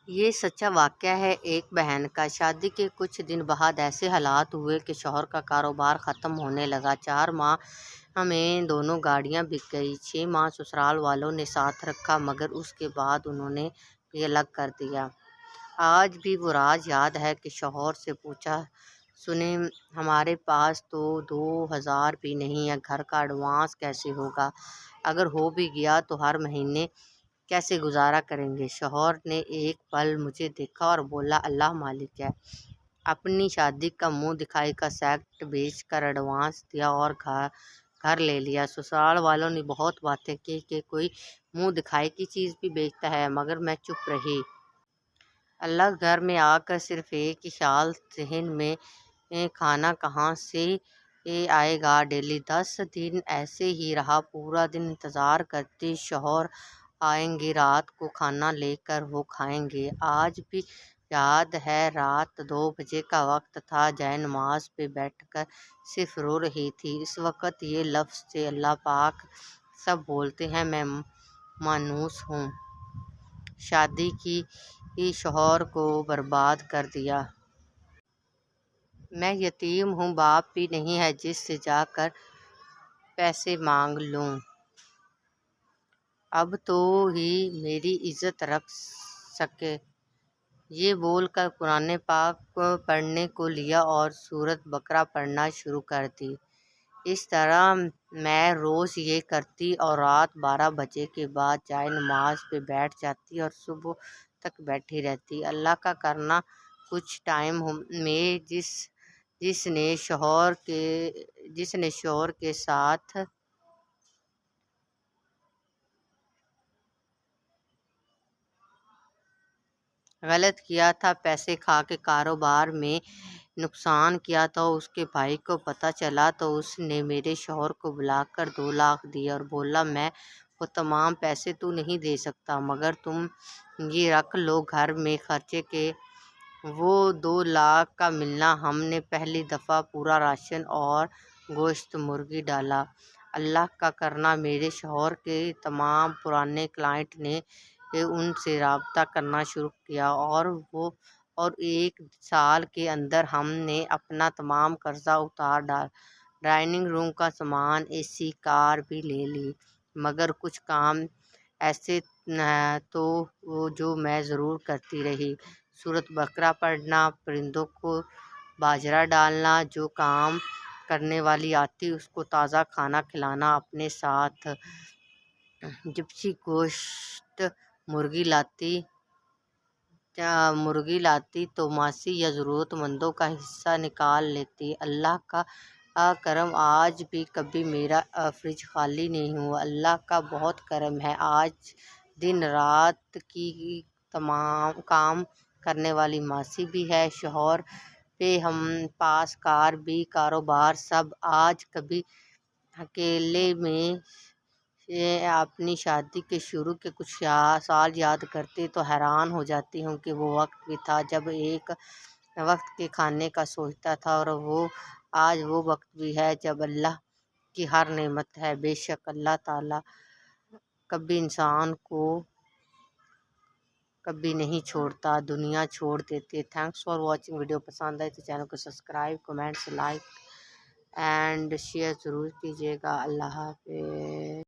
یہ سچا واقعہ ہے ایک بہن کا۔ شادی کے کچھ دن بعد ایسے حالات ہوئے کہ شوہر کا کاروبار ختم ہونے لگا۔ 4 ماہ میں دونوں گاڑیاں بک گئیں۔ 6 ماہ سسرال والوں نے ساتھ رکھا مگر اس کے بعد انہوں نے بھی الگ کر دیا۔ آج بھی وہ راز یاد ہے کہ شوہر سے پوچھا، سنیں ہمارے پاس تو 2000 بھی نہیں ہے، گھر کا ایڈوانس کیسے ہوگا؟ اگر ہو بھی گیا تو ہر مہینے کیسے گزارا کریں گے؟ شوہر نے ایک پل مجھے دیکھا اور بولا، اللہ مالک ہے۔ اپنی شادی کا منہ دکھائی کا سیٹ بیچ کر ایڈوانس دیا اور گھر لے لیا۔ سسرال والوں نے بہت باتیں کی کہ کوئی منہ دکھائی کی چیز بھی بیچتا ہے، مگر میں چپ رہی۔ اللہ گھر میں آ کر صرف ایک ہی خیال ذہن میں، کھانا کہاں سے آئے گا؟ ڈیلی 10 دن ایسے ہی رہا۔ پورا دن انتظار کرتی شوہر آئیں گے، رات کو کھانا لے کر وہ کھائیں گے۔ آج بھی یاد ہے رات 2 بجے کا وقت تھا، جائے نماز پہ بیٹھ کر صرف رو رہی تھی۔ اس وقت یہ لفظ تھے، اللہ پاک سب بولتے ہیں میں مانوس ہوں۔ شادی کی شوہر کو برباد کر دیا۔ میں یتیم ہوں، باپ بھی نہیں ہے جس سے جا کر پیسے مانگ لوں۔ اب تو ہی میری عزت رکھ سکے۔ یہ بول کر قرآن پاک پڑھنے کو لیا اور سورۃ بقرہ پڑھنا شروع کر دی۔ اس طرح میں روز یہ کرتی اور رات 12 بجے کے بعد جائے نماز پہ بیٹھ جاتی اور صبح تک بیٹھی رہتی۔ اللہ کا کرنا کچھ ٹائم میں جس نے شوہر کے ساتھ غلط کیا تھا، پیسے کھا کے کاروبار میں نقصان کیا تھا، اس کے بھائی کو پتہ چلا تو اس نے میرے شوہر کو بلا کر 2 لاکھ دیے اور بولا، میں وہ تمام پیسے تو نہیں دے سکتا مگر تم یہ رکھ لو گھر میں خرچے کے۔ وہ 2 لاکھ کا ملنا ہم نے پہلی دفعہ پورا راشن اور گوشت مرغی ڈالا۔ اللہ کا کرنا میرے شوہر کے تمام پرانے کلائنٹ نے ان سے رابطہ کرنا شروع کیا اور 1 سال کے اندر ہم نے اپنا تمام قرضہ اتار ڈالا۔ ڈائننگ روم کا سامان، اے سی، کار بھی لے لی، مگر کچھ کام ایسے تو جو میں ضرور کرتی رہی۔ سورۃ بقرہ پڑھنا، پرندوں کو باجرہ ڈالنا، جو کام کرنے والی آتی اس کو تازہ کھانا کھلانا، اپنے ساتھ جپسی گوشت مرغی لاتی تو ماسی یا ضرورت مندوں کا حصہ نکال لیتی۔ اللہ کا کرم آج بھی کبھی میرا فریج خالی نہیں ہوا۔ اللہ کا بہت کرم ہے، آج دن رات کی کام کرنے والی ماسی بھی ہے، شوہر پہ ہم پاس کار بھی، کاروبار سب۔ آج کبھی اکیلے میں اپنی شادی کے شروع کے کچھ سال یاد کرتی تو حیران ہو جاتی ہوں کہ وہ وقت بھی تھا جب ایک وقت کے کھانے کا سوچتا تھا، اور آج وہ وقت بھی ہے جب اللہ کی ہر نعمت ہے۔ بے شک اللہ تعالیٰ کبھی انسان کو کبھی نہیں چھوڑتا، دنیا چھوڑ دیتے۔ Thanks for watching. ویڈیو پسند آئے تو چینل کو subscribe, comments, like and share ضرور کیجیے گا۔ اللہ حافظ۔